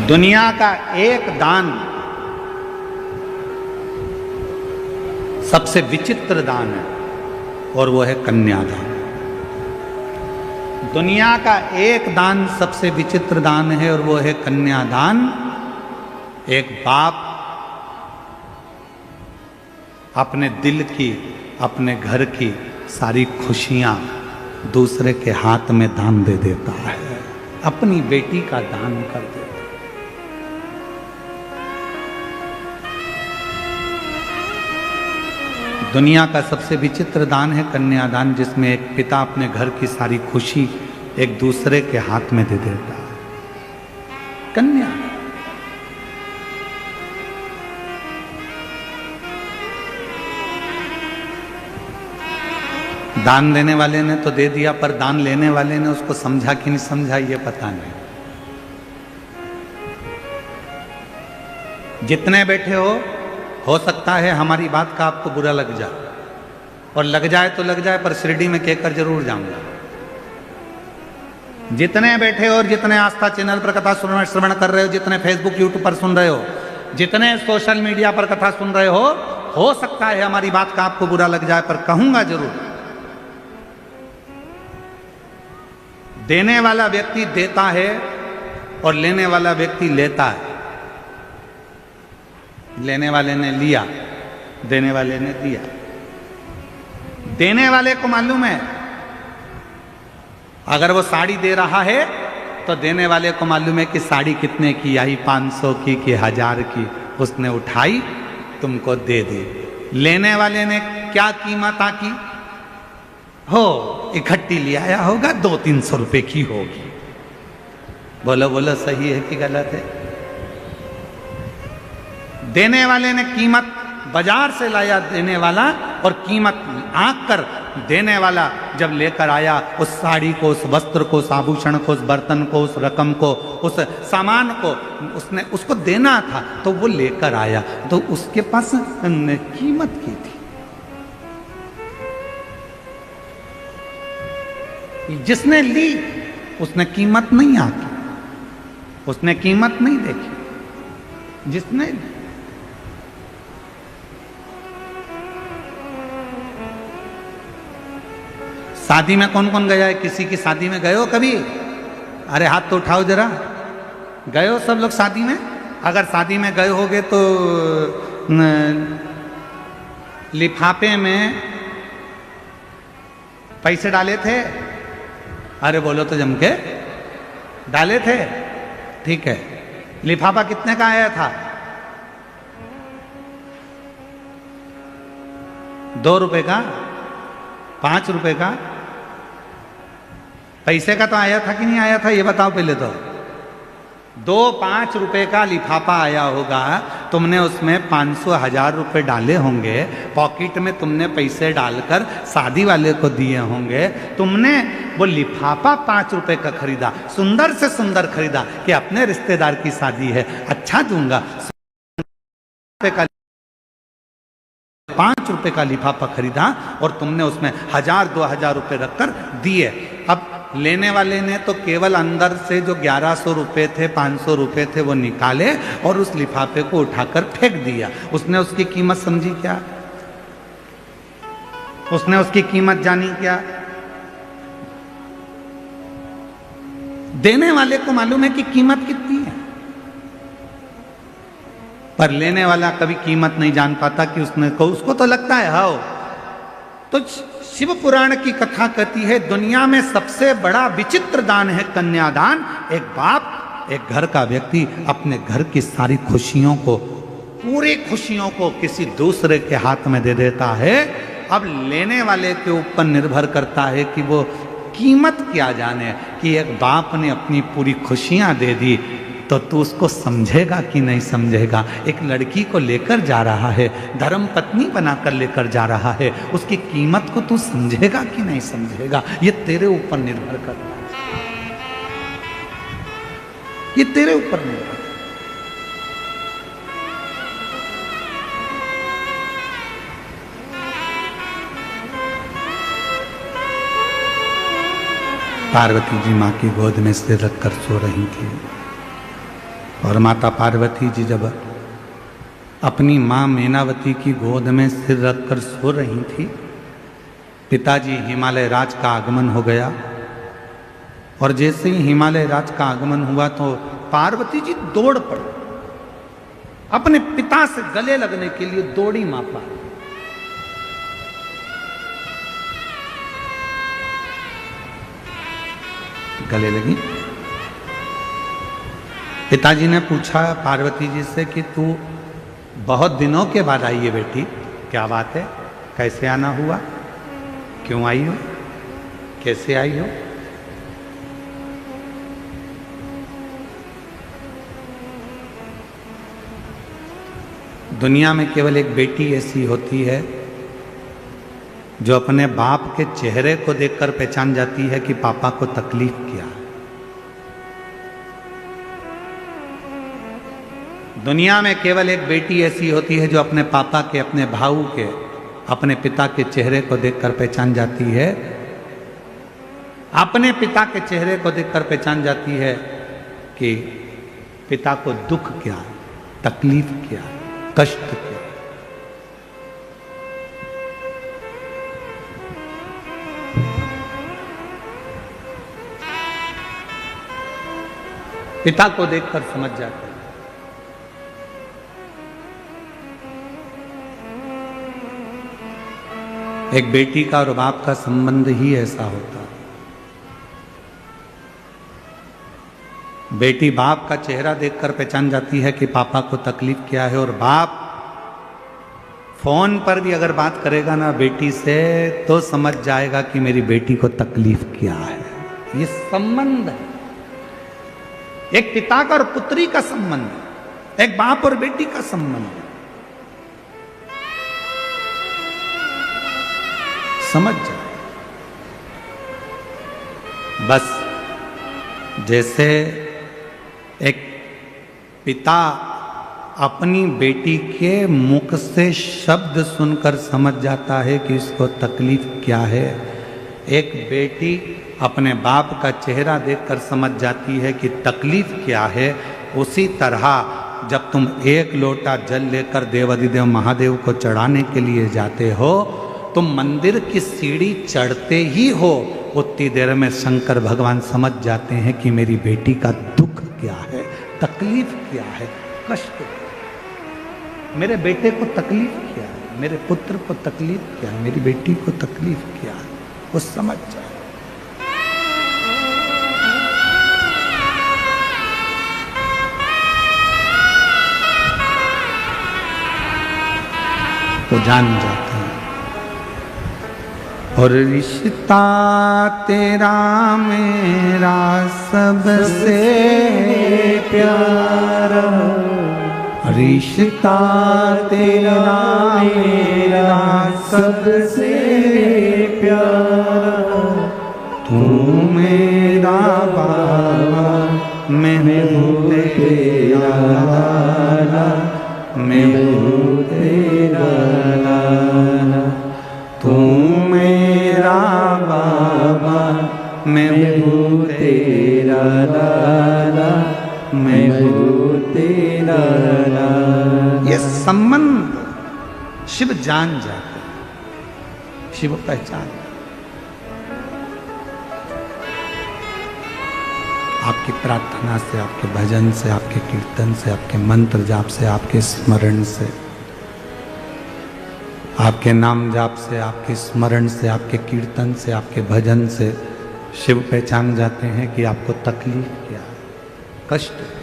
दुनिया का एक दान सबसे विचित्र दान है और वो है कन्यादान। दुनिया का एक दान सबसे विचित्र दान है और वो है कन्यादान। एक बाप अपने दिल की, अपने घर की सारी खुशियां दूसरे के हाथ में दान दे देता है, अपनी बेटी का दान कर देता है। दुनिया का सबसे विचित्र दान है कन्यादान, जिसमें एक पिता अपने घर की सारी खुशी एक दूसरे के हाथ में दे देता है। कन्या दान देने वाले ने तो दे दिया, पर दान लेने वाले ने उसको समझा कि नहीं समझा ये पता नहीं। जितने बैठे हो सकता है हमारी बात का आपको बुरा लग जाए, और लग जाए तो लग जाए, पर शिरडी में कहकर जरूर जाऊंगा। जितने बैठे हो और जितने आस्था चैनल पर कथा श्रवण कर रहे हो, जितने फेसबुक यूट्यूब पर सुन रहे हो, जितने सोशल मीडिया पर कथा सुन रहे हो सकता है हमारी बात का आपको बुरा लग जाए, पर कहूंगा जरूर। देने वाला व्यक्ति देता है और लेने वाला व्यक्ति लेता है। लेने वाले ने लिया, देने वाले ने दिया। देने वाले को मालूम है अगर वो साड़ी दे रहा है तो देने वाले को मालूम है कि साड़ी कितने की आई, 500 की कि 1000 की। उसने उठाई, तुमको दे दी। लेने वाले ने क्या कीमत आकी हो, इकट्ठी ले आया होगा, 200-300 रुपए की होगी। बोलो बोलो, सही है कि गलत है? देने वाले ने कीमत बाजार से लाया देने वाला, और कीमत आंक कर देने वाला जब लेकर आया उस साड़ी को, उस वस्त्र को, उस आभूषण को, उस बर्तन को, उस रकम को, उस सामान को उसने उसको देना था, तो वो लेकर आया तो उसके पास कीमत की थी। जिसने ली उसने कीमत नहीं आकी, उसने कीमत नहीं देखी। जिसने शादी में कौन कौन गया है? किसी की शादी में गए हो कभी? अरे हाथ तो उठाओ जरा। गए हो सब लोग शादी में? अगर शादी में गए होगे तो लिफाफे में पैसे डाले थे? अरे बोलो तो जम के। डाले थे? ठीक है। लिफाफा कितने का आया था? 2 रुपए का? 5 रुपए का? पैसे का तो आया था कि नहीं आया था, ये बताओ पहले तो। 2-5 रुपए का लिफाफा आया होगा, तुमने उसमें 500-1000 रुपए डाले होंगे, पॉकेट में तुमने पैसे डालकर शादी वाले को दिए होंगे। तुमने वो लिफाफा 5 रुपए का खरीदा, सुंदर से सुंदर खरीदा कि अपने रिश्तेदार की शादी है, अच्छा दूंगा। 5 रुपए का लिफाफा खरीदा और तुमने उसमें 1000-2000 रुपए रखकर दिए। अब लेने वाले ने तो केवल अंदर से जो 1100 रुपए थे, 500 रुपए थे, वो निकाले और उस लिफाफे को उठाकर फेंक दिया। उसने उसकी कीमत समझी क्या? उसने उसकी कीमत जानी क्या? देने वाले को मालूम है कि कीमत कितनी है, पर लेने वाला कभी कीमत नहीं जान पाता कि उसको तो लगता है हाओ। तो शिव पुराण की कथा कहती है दुनिया में सबसे बड़ा विचित्र दान है कन्यादान। एक बाप एक घर का व्यक्ति अपने घर की सारी खुशियों को, पूरी खुशियों को किसी दूसरे के हाथ में दे देता है। अब लेने वाले के ऊपर निर्भर करता है कि वो कीमत क्या जाने। कि एक बाप ने अपनी पूरी खुशियां दे दी तो तू उसको समझेगा कि नहीं समझेगा। एक लड़की को लेकर जा रहा है, धर्म पत्नी बनाकर लेकर जा रहा है, उसकी कीमत को तू समझेगा कि नहीं समझेगा, ये तेरे ऊपर निर्भर करता है, ये तेरे ऊपर निर्भर। पार्वती जी माँ की गोद में सिर रखकर सो रही थी और माता पार्वती जी जब अपनी माँ मैनावती की गोद में सिर रखकर सो रही थी, पिताजी हिमालय राज का आगमन हो गया। और जैसे ही हिमालय राज का आगमन हुआ तो पार्वती जी दौड़ पड़ी, अपने पिता से गले लगने के लिए दौड़ी मां पार्वती। गले लगी। पिताजी ने पूछा पार्वती जी से कि तू बहुत दिनों के बाद आई है बेटी, क्या बात है, कैसे आना हुआ, क्यों आई हो, कैसे आई हो? दुनिया में केवल एक बेटी ऐसी होती है जो अपने बाप के चेहरे को देखकर पहचान जाती है कि पापा को तकलीफ क्या है। दुनिया में केवल एक बेटी ऐसी होती है जो अपने पापा के, अपने भाऊ के, अपने पिता के चेहरे को देखकर पहचान जाती है, अपने पिता के चेहरे को देखकर पहचान जाती है कि पिता को दुख क्या है, तकलीफ क्या है, कष्ट क्या। पिता को देखकर समझ जाते हैं। एक बेटी का और बाप का संबंध ही ऐसा होता है। बेटी बाप का चेहरा देखकर पहचान जाती है कि पापा को तकलीफ क्या है, और बाप फोन पर भी अगर बात करेगा ना बेटी से तो समझ जाएगा कि मेरी बेटी को तकलीफ क्या है। ये संबंध है, एक पिता का और पुत्री का संबंध, एक बाप और बेटी का संबंध। समझ जाए। बस जैसे एक पिता अपनी बेटी के मुख से शब्द सुनकर समझ जाता है कि इसको तकलीफ क्या है, एक बेटी अपने बाप का चेहरा देखकर समझ जाती है कि तकलीफ क्या है। उसी तरह जब तुम एक लोटा जल लेकर देवाधिदेव महादेव को चढ़ाने के लिए जाते हो, तुम मंदिर की सीढ़ी चढ़ते ही हो, उतनी देर में शंकर भगवान समझ जाते हैं कि मेरी बेटी का दुख क्या है, तकलीफ क्या है, कष्ट क्या है, मेरे बेटे को तकलीफ क्या है, मेरे पुत्र को तकलीफ क्या है, मेरी बेटी को तकलीफ क्या है, वो समझ जाए। तो जान जाते हैं। और रिश्ता तेरा मेरा सबसे प्यारा, रिश्ता तेरा मेरा सबसे प्यारा, तू मेरा बाबा मैं हूँ तेरा लाला, मैं हूँ तेरा लाला, तू मेरा बाबा मैं हूँ तेरा लाला, मैं हूँ तेरा लाला। ये संबंध शिव जान जाते हैं, शिव पहचान। आपकी प्रार्थना से, आपके भजन से, आपके कीर्तन से, आपके मंत्र जाप से, आपके स्मरण से, आपके नाम जाप से, आपके स्मरण से, आपके कीर्तन से, आपके भजन से शिव पहचान जाते हैं कि आपको तकलीफ क्या है। कष्ट हो गया।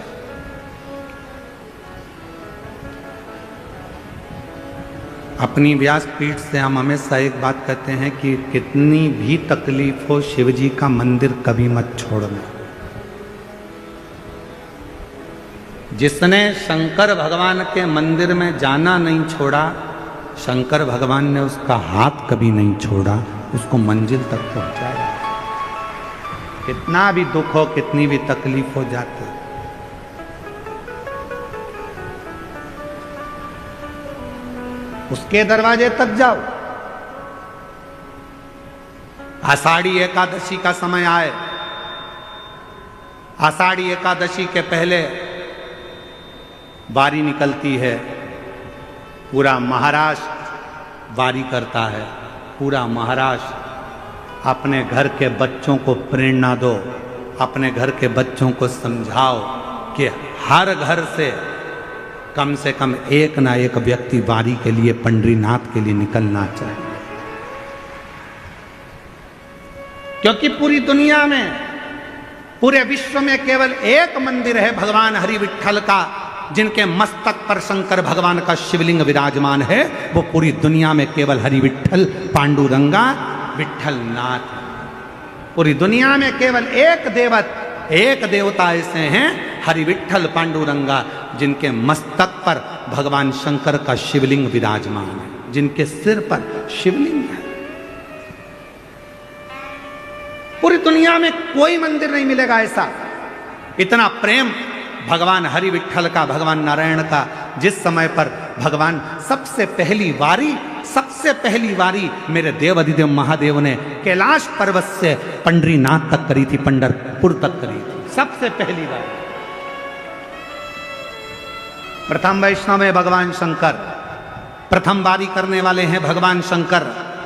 अपनी व्यासपीठ से हम हमेशा एक बात कहते हैं कि कितनी भी तकलीफ हो, शिव जी का मंदिर कभी मत छोड़ना। जिसने शंकर भगवान के मंदिर में जाना नहीं छोड़ा, शंकर भगवान ने उसका हाथ कभी नहीं छोड़ा, उसको मंजिल तक पहुंचाया। कितना भी दुख हो, कितनी भी तकलीफ हो जाती, उसके दरवाजे तक जाओ। आषाढ़ी एकादशी का समय आए, आषाढ़ी एकादशी के पहले वारी निकलती है, पूरा महाराष्ट्र वारी करता है। पूरा महाराष्ट्र। अपने घर के बच्चों को प्रेरणा दो, अपने घर के बच्चों को समझाओ कि हर घर से कम एक ना एक व्यक्ति वारी के लिए, पंडरीनाथ के लिए निकलना चाहिए। क्योंकि पूरी दुनिया में, पूरे विश्व में केवल एक मंदिर है भगवान हरि विट्ठल का, जिनके मस्तक पर शंकर भगवान का शिवलिंग विराजमान है। वो पूरी दुनिया में केवल हरि विट्ठल पांडुरंगा विट्ठलनाथ। पूरी दुनिया में केवल एक देवता ऐसे हैं, हरि विट्ठल पांडुरंगा, जिनके मस्तक पर भगवान शंकर का शिवलिंग विराजमान है, जिनके सिर पर शिवलिंग है। पूरी दुनिया में कोई मंदिर नहीं मिलेगा ऐसा। इतना प्रेम भगवान हरि विट्ठल का, भगवान नारायण का। जिस समय पर भगवान सबसे पहली वारी मेरे देव अधिदेव महादेव ने कैलाश पर्वत से पंडरीनाथ तक करी थी, पंढरपुर तक करी थी, सबसे पहली वारी। प्रथम वैष्णव है भगवान शंकर, प्रथम वारी करने वाले हैं भगवान शंकर,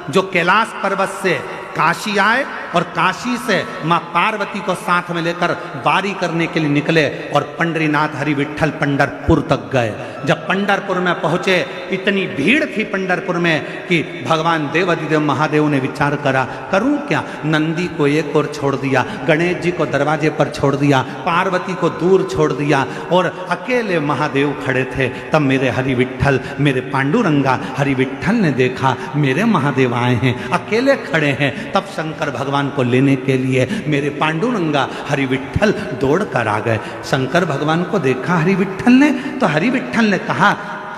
जो कैलाश पर्वत से काशी आए और काशी से मां पार्वती को साथ में लेकर वारी करने के लिए निकले और पंडरीनाथ हरि विट्ठल पंढरपुर तक गए। जब पंढरपुर में पहुंचे, इतनी भीड़ थी पंढरपुर में कि भगवान देव अधिदेव महादेव ने विचार करा, करूं क्या? नंदी को एक ओर छोड़ दिया, गणेश जी को दरवाजे पर छोड़ दिया, पार्वती को दूर छोड़ दिया और अकेले महादेव खड़े थे। तब मेरे हरि विट्ठल, मेरे पांडुरंगा हरि विट्ठल ने देखा मेरे महादेव आए हैं, अकेले खड़े हैं। तब शंकर भगवान को लेने के लिए मेरे पांडुरंगा हरि विट्ठल दौड़ कर आ गए। शंकर भगवान को देखा हरि विट्ठल ने, तो हरि विट्ठल ने कहा,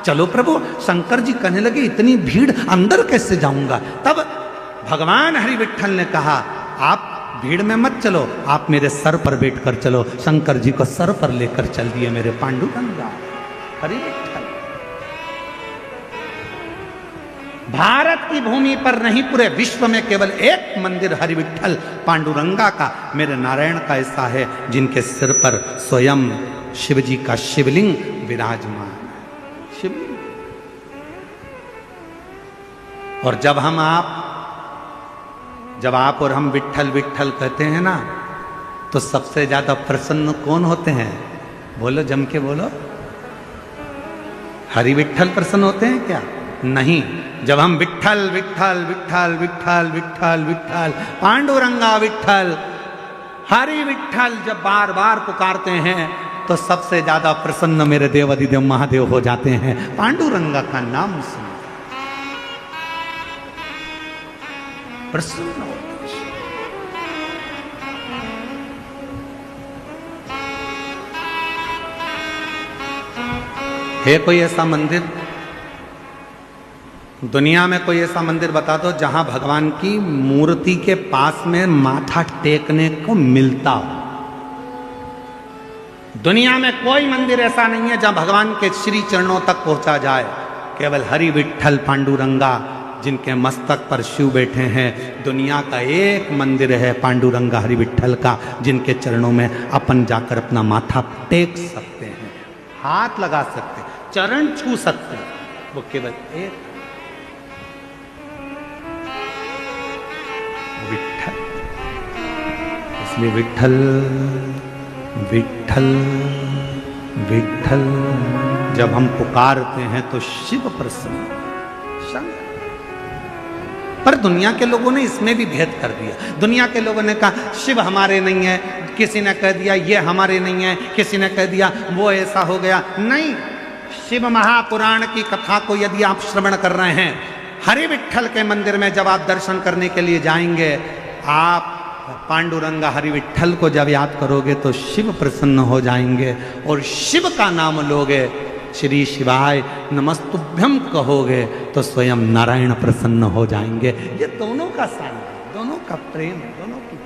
चलो प्रभु। शंकर जी कहने लगे, इतनी भीड़ अंदर कैसे जाऊंगा? तब भगवान हरि विट्ठल ने कहा, आप भीड़ में मत चलो, आप मेरे सर पर बैठकर चलो। शंकर जी को सर पर लेकर चल दिए मेरे पांडुरंगा हरि विट्ठल। भारत की भूमि पर नहीं, पूरे विश्व में केवल एक मंदिर हरि विट्ठल पांडुरंगा का, मेरे नारायण का ऐसा है, जिनके सिर पर स्वयं शिव जी का शिवलिंग विराजमान है। शिवलिंग। और जब आप और हम विट्ठल विट्ठल कहते हैं ना, तो सबसे ज्यादा प्रसन्न कौन होते हैं? बोलो, जम के बोलो। हरि विट्ठल प्रसन्न होते हैं क्या? नहीं। जब हम विट्ठल विट्ठल विट्ठल विट्ठल विट्ठल विट्ठल पांडुरंगा विट्ठल हरि विट्ठल जब बार बार पुकारते हैं, तो सबसे ज्यादा प्रसन्न मेरे देव अधिदेव महादेव हो जाते हैं पांडुरंगा का नाम सुन प्रसन्न होते। है कोई ऐसा मंदिर दुनिया में, कोई ऐसा मंदिर बता दो जहां भगवान की मूर्ति के पास में माथा टेकने को मिलता हो? दुनिया में कोई मंदिर ऐसा नहीं है जहां भगवान के श्री चरणों तक पहुंचा जाए। केवल हरि विट्ठल पांडुरंगा, जिनके मस्तक पर शिव बैठे हैं। दुनिया का एक मंदिर है पांडुरंगा हरि विट्ठल का, जिनके चरणों में अपन जाकर अपना माथा टेक सकते हैं, हाथ लगा सकते हैं, चरण छू सकते हैं। वो केवल एक विट्ठल। इसलिए विट्ठल विट्ठल विट्ठल जब हम पुकारते हैं तो शिव प्रसन्न, शंकर पर दुनिया के लोगों ने इसमें भी भेद कर दिया। दुनिया के लोगों ने कहा शिव हमारे नहीं है, किसी ने कह दिया ये हमारे नहीं है, किसी ने कह दिया वो ऐसा हो गया। नहीं, शिव महापुराण की कथा को यदि आप श्रवण कर रहे हैं, हरि विठ्ठल के मंदिर में जब आप दर्शन करने के लिए जाएंगे, आप पांडुरंग हरि विठ्ठल को जब याद करोगे तो शिव प्रसन्न हो जाएंगे, और शिव का नाम लोगे, श्री शिवाय नमस्तुभ्यम कहोगे तो स्वयं नारायण प्रसन्न हो जाएंगे। ये दोनों का साथ, दोनों का प्रेम, दोनों की